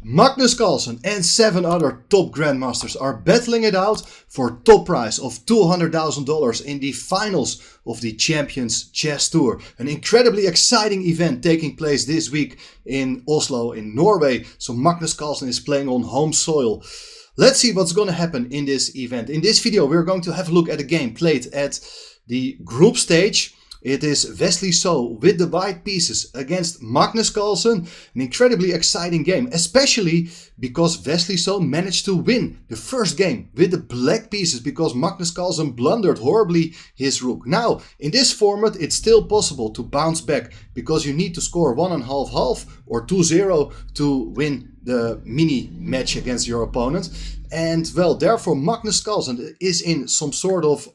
Magnus Carlsen and 7 other top grandmasters are battling it out for top prize of $200,000 in the finals of the Champions Chess Tour. An incredibly exciting event taking place this week in Oslo in Norway. So Magnus Carlsen is playing on home soil. Let's see what's going to happen in this event. In this video we're going to have a look at a game played at the group stage. It is Wesley So with the white pieces against Magnus Carlsen. An incredibly exciting game, especially because Wesley So managed to win the first game with the black pieces because Magnus Carlsen blundered horribly his rook. Now, in this format, it's still possible to bounce back because you need to score 1.5-1/2 or 2-0 to win the mini match against your opponent. And well, therefore Magnus Carlsen is in some sort of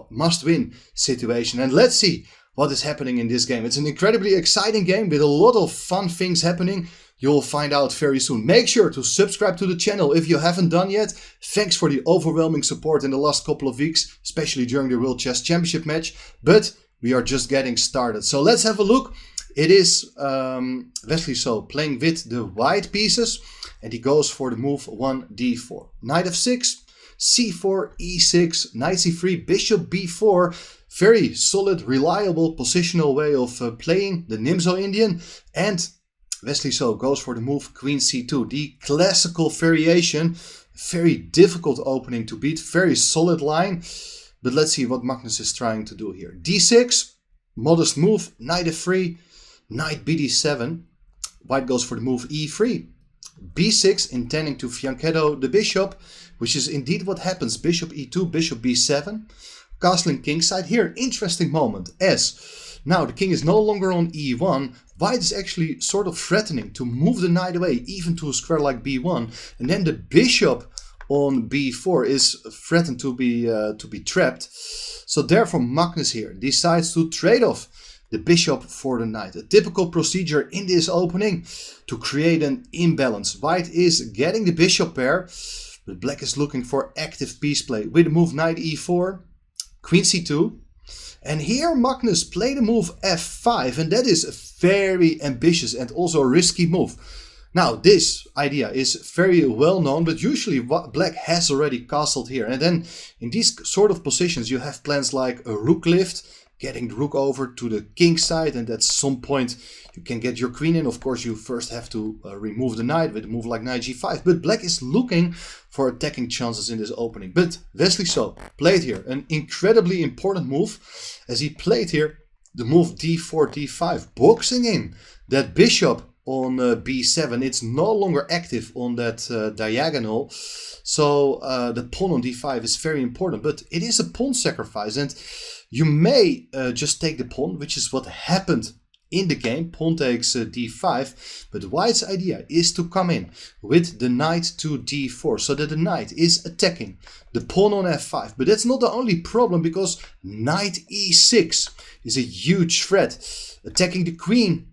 must-win situation. And let's see what is happening in this game. It's an incredibly exciting game with a lot of fun things happening. You'll find out very soon. Make sure to subscribe to the channel if you haven't done yet. Thanks for the overwhelming support in the last couple of weeks, especially during the World Chess Championship match. But we are just getting started. So let's have a look. It is Wesley So playing with the white pieces. And he goes for the move 1d4. Knight f6, c4, e6, knight c3, bishop b4. Very solid, reliable, positional way of playing the Nimzo Indian. And Wesley So goes for the move queen c2. The classical variation. Very difficult opening to beat. Very solid line. But let's see what Magnus is trying to do here. d6, modest move, knight f3, knight bd7. White goes for the move e3. b6, intending to fianchetto the bishop, which is indeed what happens. Bishop e2, bishop b7. Castling kingside here. Interesting moment, as now the king is no longer on e1. White is actually sort of threatening to move the knight away, even to a square like b1. And then the bishop on b4 is threatened to be trapped. So therefore Magnus here decides to trade off the bishop for the knight. A typical procedure in this opening to create an imbalance. White is getting the bishop pair, but black is looking for active piece play with the move knight e4, queen c2. And here Magnus played the move f5, and that is a very ambitious and also a risky move. Now this idea is very well known, but usually black has already castled here. And then in these sort of positions you have plans like a rook lift, getting the rook over to the king side, and at some point you can get your queen in. Of course, you first have to remove the knight with a move like knight g5. But black is looking for attacking chances in this opening. But Wesley So played here an incredibly important move, as he played here the move d4, d5, boxing in that bishop on b7. It's no longer active on that diagonal. So the pawn on d5 is very important, but it is a pawn sacrifice, and you may just take the pawn, which is what happened in the game. Pawn takes d5, but White's idea is to come in with the knight to d4, so that the knight is attacking the pawn on f5. But that's not the only problem, because knight e6 is a huge threat, attacking the queen,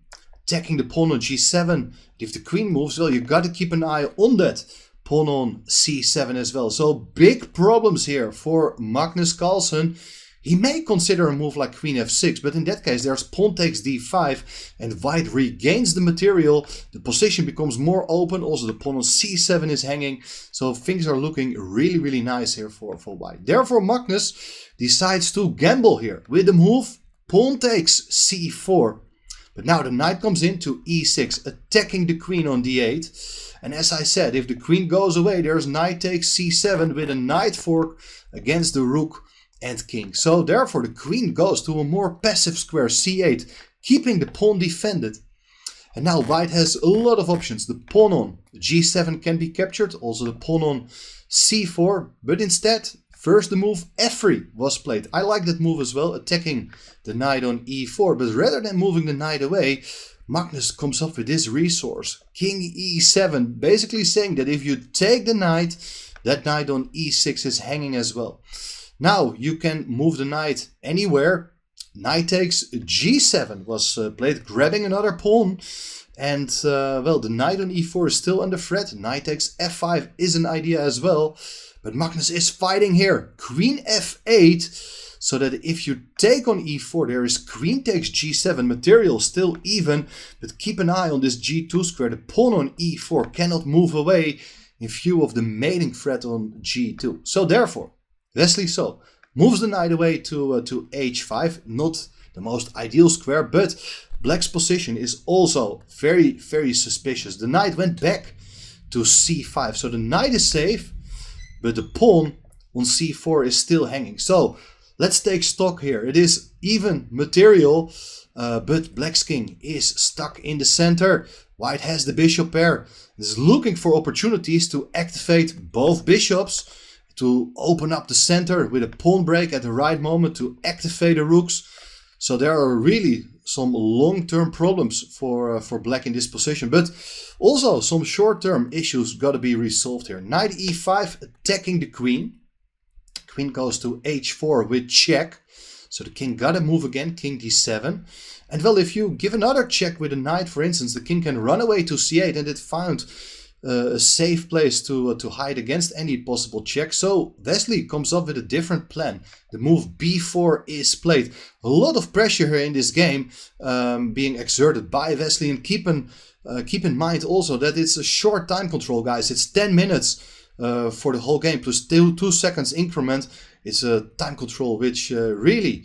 attacking the pawn on g7. If the queen moves, well, you got to keep an eye on that pawn on c7 as well. So big problems here for Magnus Carlsen. He may consider a move like queen f6, but in that case there's pawn takes d5 and White regains the material. The position becomes more open. Also the pawn on c7 is hanging. So things are looking really, really nice here for White. Therefore Magnus decides to gamble here with the move pawn takes c4. But now the knight comes into e6, attacking the queen on d8. And as I said, if the queen goes away, there's knight takes c7 with a knight fork against the rook and king. So therefore the queen goes to a more passive square c8, keeping the pawn defended. And now White has a lot of options. The pawn on g7 can be captured, also the pawn on c4, but instead first the move f3 was played. I like that move as well, attacking the knight on e4, but rather than moving the knight away, Magnus comes up with this resource, king e7, basically saying that if you take the knight, that knight on e6 is hanging as well. Now you can move the knight anywhere. Knight takes g7 was played, grabbing another pawn. And well, the knight on e4 is still under threat. Knight takes f5 is an idea as well. But Magnus is fighting here. Queen f8. so that if you take on e4, there is queen takes g7, material still even, but keep an eye on this g2 square. The pawn on e4 cannot move away in view of the mating threat on g2. So therefore, Wesley So moves the knight away to h5, not the most ideal square, but black's position is also very, very suspicious. The knight went back to c5, so the knight is safe, but the pawn on c4 is still hanging. So let's take stock here. It is even material, but black's king is stuck in the center. White has the bishop pair, is looking for opportunities to activate both bishops, to open up the center with a pawn break at the right moment to activate the rooks. So there are really some long-term problems for black in this position, but also some short-term issues got to be resolved here. Knight e5 attacking the queen. Queen goes to h4 with check. So the king got to move again, king d7. And well, if you give another check with a knight, for instance, the king can run away to c8, and it found a safe place to hide against any possible check. So Wesley comes up with a different plan. The move b4 is played. A lot of pressure here in this game being exerted by Wesley, and keep in mind also that it's a short time control, guys. It's 10 minutes for the whole game plus 2 seconds increment. It's a time control which really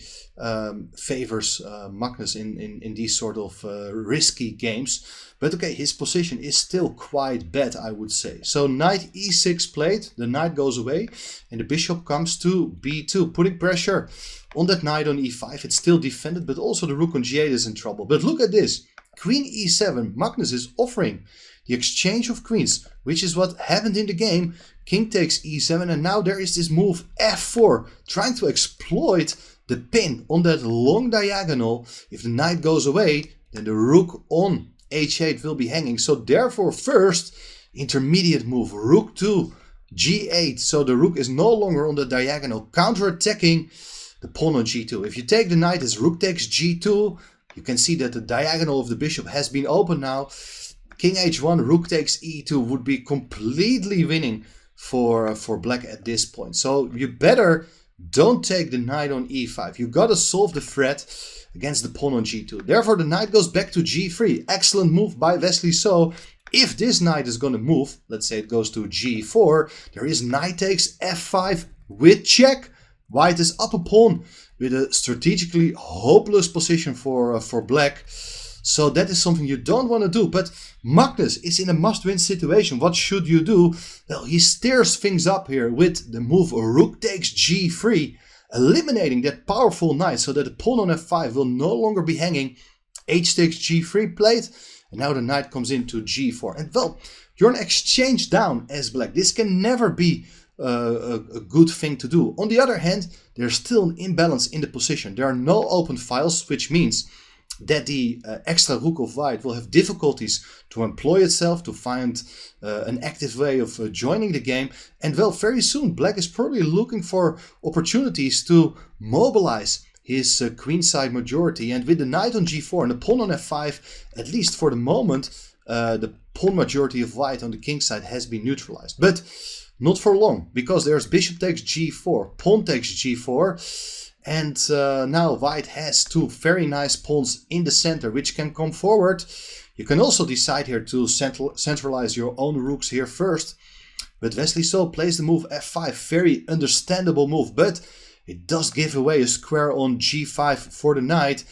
favors Magnus in these sort of risky games. But okay, his position is still quite bad, I would say. So knight e6 played, the knight goes away, and the bishop comes to b2, putting pressure on that knight on e5. It's still defended, but also the rook on g8 is in trouble. But look at this, queen e7, Magnus is offering the exchange of queens, which is what happened in the game. King takes e7, and now there is this move f4, trying to exploit the pin on that long diagonal. If the knight goes away, then the rook on h8 will be hanging. So therefore, first intermediate move, rook to g8. So the rook is no longer on the diagonal, counter-attacking the pawn on g2. If you take the knight as rook takes g2, you can see that the diagonal of the bishop has been opened now. King h1, rook takes e2 would be completely winning for black at this point. So you better don't take the knight on e5. You gotta solve the threat against the pawn on g2. Therefore, the knight goes back to g3. Excellent move by Wesley So. If this knight is gonna move, let's say it goes to g4, there is knight takes f5 with check. White is up a pawn with a strategically hopeless position for black. So that is something you don't want to do. But Magnus is in a must-win situation. What should you do? Well, he stirs things up here with the move rook takes g3, eliminating that powerful knight so that the pawn on f5 will no longer be hanging. H takes g3 played, and now the knight comes into g4. And well, you're an exchange down as black. This can never be a good thing to do. On the other hand, there's still an imbalance in the position. There are no open files, which means that the extra rook of white will have difficulties to employ itself, to find an active way of joining the game. And well, very soon black is probably looking for opportunities to mobilize his queenside majority. And with the knight on g4 and the pawn on f5, at least for the moment, the pawn majority of white on the king side has been neutralized. But not for long, because there's bishop takes g4, pawn takes g4. And now white has two very nice pawns in the center which can come forward. You can also decide here to centralize your own rooks here first. But Wesley So plays the move f5, very understandable move, but it does give away a square on g5 for the knight.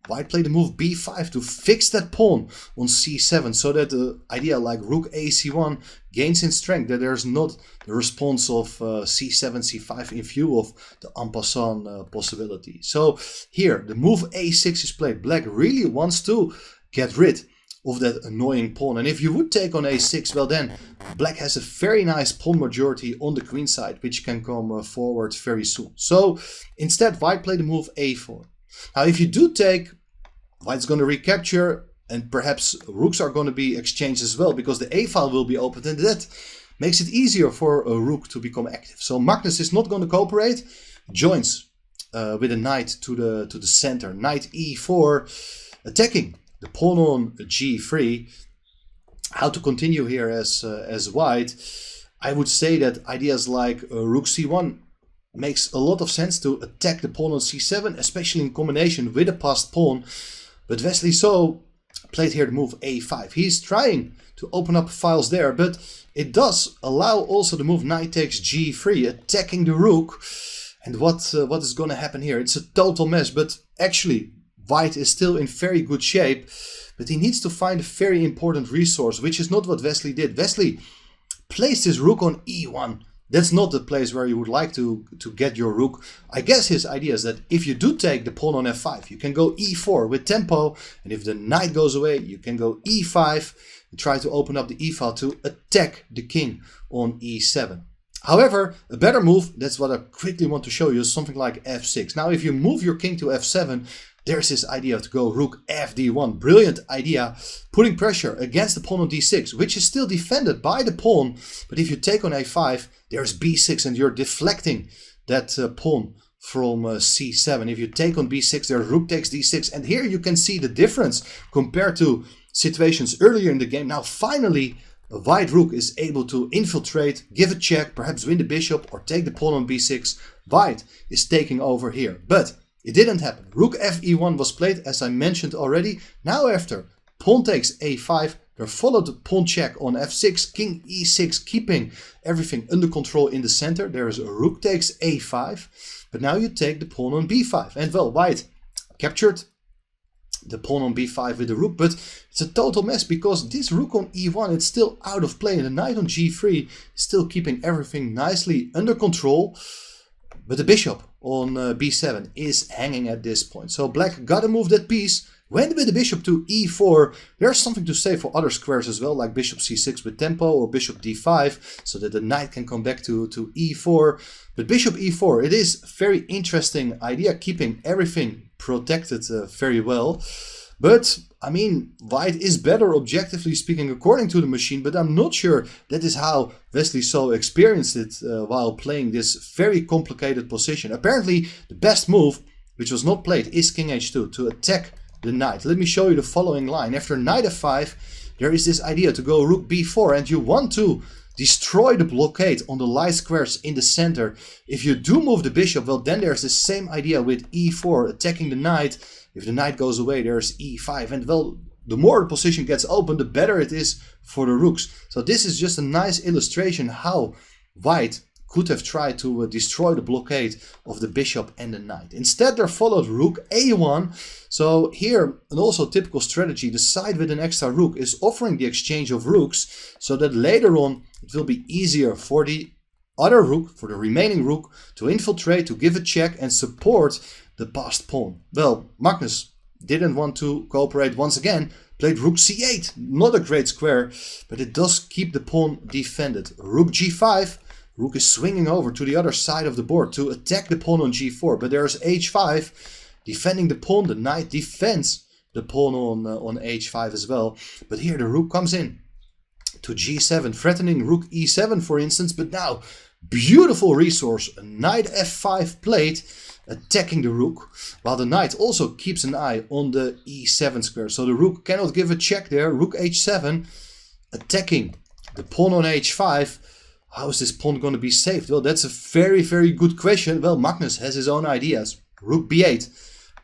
White played the move b5 to fix that pawn on c7, so that the idea like rook ac1 gains in strength, that there's not the response of c7, c5 in view of the en passant possibility. So here, the move a6 is played. Black really wants to get rid of that annoying pawn. And if you would take on a6, well then, black has a very nice pawn majority on the queen side, which can come forward very soon. So instead, white played the move a4. Now, if you do take, white's going to recapture, and perhaps rooks are going to be exchanged as well, because the a file will be opened, and that makes it easier for a rook to become active. So Magnus is not going to cooperate, joins with a knight to the center. Knight e4, attacking the pawn on g3. How to continue here as white? I would say that ideas like rook c1 makes a lot of sense to attack the pawn on c7, especially in combination with a passed pawn. But Wesley So played here the move a5. He's trying to open up files there, but it does allow also the move knight takes g3, attacking the rook. And what is going to happen here? It's a total mess, but actually white is still in very good shape, but he needs to find a very important resource, which is not what Wesley did. Wesley placed his rook on e1. That's not the place where you would like to get your rook. I guess his idea is that if you do take the pawn on f5, you can go e4 with tempo, and if the knight goes away, you can go e5 and try to open up the e-file to attack the king on e7. However, a better move, that's what I quickly want to show you, is something like f6. Now, if you move your king to f7, there's this idea to go rook fd1. Brilliant idea, putting pressure against the pawn on d6, which is still defended by the pawn. But if you take on a5, there's b6 and you're deflecting that pawn from c7. If you take on b6, there's rook takes d6. And here you can see the difference compared to situations earlier in the game. Now finally, a white rook is able to infiltrate, give a check, perhaps win the bishop or take the pawn on b6. White is taking over here. But it didn't happen. Rook fe1 was played, as I mentioned already. Now after pawn takes a5, there followed the pawn check on f6, king e6, keeping everything under control in the center. There is a rook takes a5, but now you take the pawn on b5. And well, white captured the pawn on b5 with the rook, but it's a total mess because this rook on e1, it's still out of play, and the knight on g3 is still keeping everything nicely under control. But the bishop on b7 is hanging at this point. So black got to move that piece. Went with the bishop to e4. There's something to say for other squares as well, like bishop c6 with tempo or bishop d5, so that the knight can come back to e4. But bishop e4, it is a very interesting idea, keeping everything protected very well. But, I mean, white is better objectively speaking according to the machine, but I'm not sure that is how Wesley So experienced it while playing this very complicated position. Apparently, the best move, which was not played, is king h2 to attack the knight. Let me show you the following line. After knight f5, there is this idea to go rook b4, and you want to destroy the blockade on the light squares in the center. If you do move the bishop, well, then there's the same idea with e4, attacking the knight. If the knight goes away, there's e5. And well, the more the position gets open, the better it is for the rooks. So this is just a nice illustration how white could have tried to destroy the blockade of the bishop and the knight. Instead, there followed rook a1. So here, and also typical strategy, the side with an extra rook is offering the exchange of rooks, so that later on it will be easier for the other rook, for the remaining rook, to infiltrate, to give a check and support the passed pawn. Well, Magnus didn't want to cooperate once again, played rook c8. Not a great square, but it does keep the pawn defended. Rook g5. Rook is swinging over to the other side of the board to attack the pawn on g4. But there's h5, defending the pawn. The knight defends the pawn on h5 as well. But here the rook comes in to g7, threatening rook e7, for instance. But now, beautiful resource, a knight f5 played, attacking the rook, while the knight also keeps an eye on the e7 square. So the rook cannot give a check there. Rook h7, attacking the pawn on h5. How is this pawn going to be saved? Well, that's a very, very good question. Well, Magnus has his own ideas. Rook b8,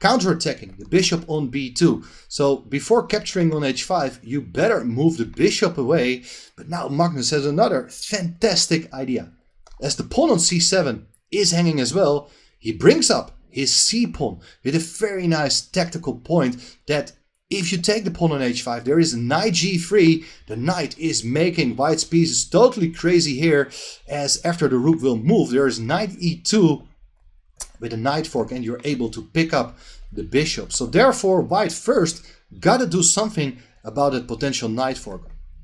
counterattacking the bishop on b2. So before capturing on h5, you better move the bishop away. But now Magnus has another fantastic idea. As the pawn on c7 is hanging as well, he brings up his c-pawn with a very nice tactical point that if you take the pawn on h5, there is knight g3. The knight is making white's pieces totally crazy here, as after the rook will move, there is knight e2 with a knight fork, and you're able to pick up the bishop. So therefore, white first gotta do something about that potential knight fork.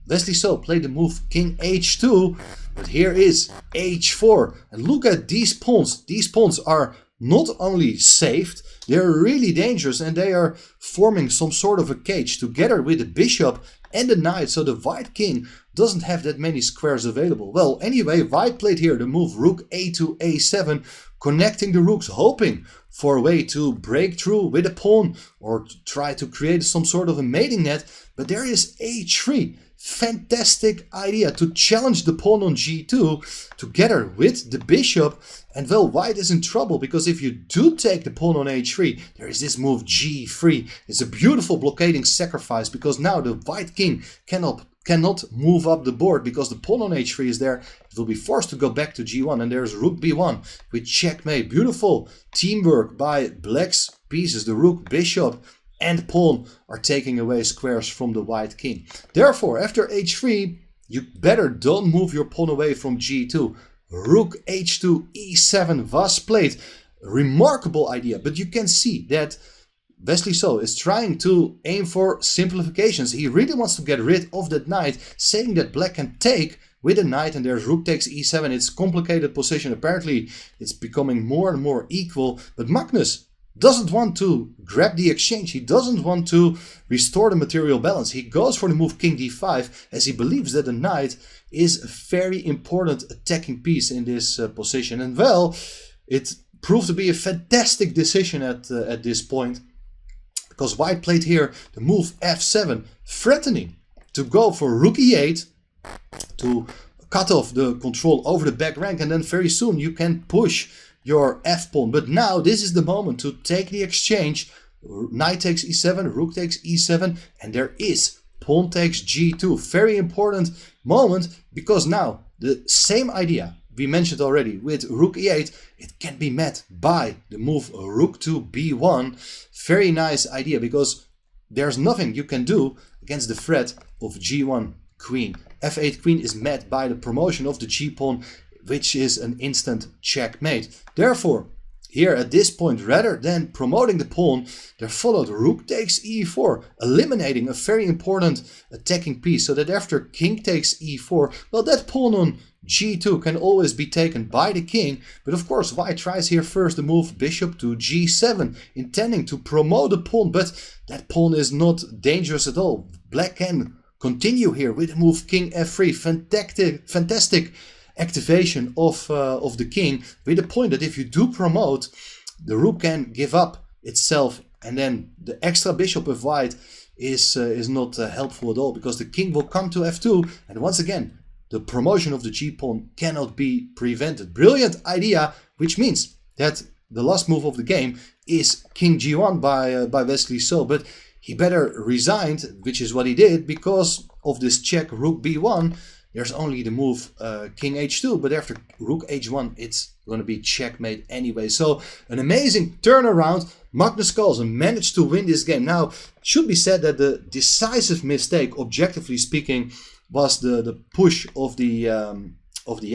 Wesley So played the move king h2, but here is h4. And look at these pawns. These pawns are not only saved, they're really dangerous, and they are forming some sort of a cage together with the bishop and the knight. So the white king doesn't have that many squares available. Well, anyway, white played here the move rook a2, a7, connecting the rooks, hoping for a way to break through with a pawn or to try to create some sort of a mating net. But there is h3, fantastic idea to challenge the pawn on g2 together with the bishop. And well, white is in trouble, because if you do take the pawn on h3, there is this move g3. It's a beautiful blockading sacrifice, because now the white king cannot move up the board, because the pawn on h3 is there. It will be forced to go back to g1, and there's rook b1 with checkmate. Beautiful teamwork by black's pieces. The rook, bishop and pawn are taking away squares from the white king. Therefore, after h3, you better don't move your pawn away from g2. Rook h2 e7 was played. Remarkable idea, but you can see that Wesley So is trying to aim for simplifications. He really wants to get rid of that knight, saying that black can take with a knight, and there's rook takes e7. It's a complicated position. Apparently it's becoming more and more equal, but Magnus doesn't want to grab the exchange. He doesn't want to restore the material balance. He goes for the move king d5, as he believes that the knight is a very important attacking piece in this position. And well, it proved to be a fantastic decision at this point, because white played here the move f7, threatening to go for rook e8 to cut off the control over the back rank, and then very soon you can push your f-pawn. But now this is the moment to take the exchange. Knight takes e7, rook takes e7, and there is pawn takes g2. Very important moment, because now the same idea we mentioned already with rook e8, it can be met by the move rook to b1. Very nice idea, because there's nothing you can do against the threat of g1 queen. f8 queen is met by the promotion of the g-pawn, which is an instant checkmate. Therefore, here at this point, rather than promoting the pawn, there followed rook takes e4, eliminating a very important attacking piece, so that after king takes e4, well, that pawn on g2 can always be taken by the king. But of course, white tries here first the move bishop to g7, intending to promote the pawn, but that pawn is not dangerous at all. Black can continue here with the move king f3. Fantastic activation of the king, with the point that if you do promote, the rook can give up itself, and then the extra bishop of white is not helpful at all, because the king will come to f2, and once again the promotion of the g-pawn cannot be prevented. Brilliant idea, which means that the last move of the game is king g1 by Wesley So, but he better resigned, which is what he did, because of this check rook b1. There's only the move king h2, but after rook h1, it's going to be checkmate anyway. So an amazing turnaround. Magnus Carlsen managed to win this game. Now, it should be said that the decisive mistake, objectively speaking, was the push of the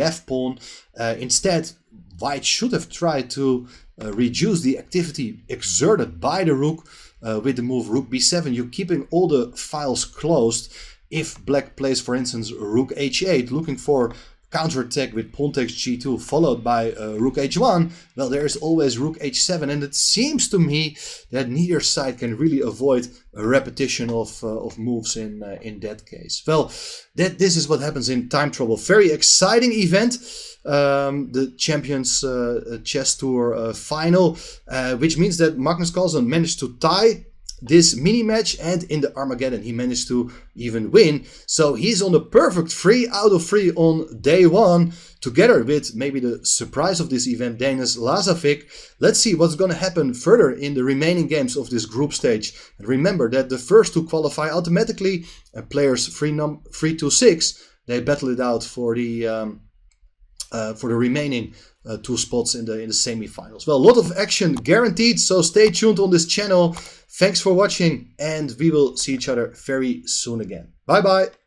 f-pawn. Instead, white should have tried to reduce the activity exerted by the rook with the move rook b7. You're keeping all the files closed. If black plays, for instance, rook h8, looking for counterattack with pawn takes g2 followed by rook h1, well, there is always rook h7, and it seems to me that neither side can really avoid a repetition of moves in that case. Well, this is what happens in time trouble. Very exciting event. The Champions Chess Tour final, which means that Magnus Carlsen managed to tie this mini match, and in the Armageddon he managed to even win. So he's on the perfect 3 out of 3 on day 1, together with maybe the surprise of this event, Denis Lazovic. Let's see what's going to happen further in the remaining games of this group stage. And remember that the first 2 qualify automatically, and players 3 to 6, they battle it out for the remaining 2 spots in the semi-finals. Well, a lot of action guaranteed, so stay tuned on this channel. Thanks for watching, and we will see each other very soon again. Bye bye.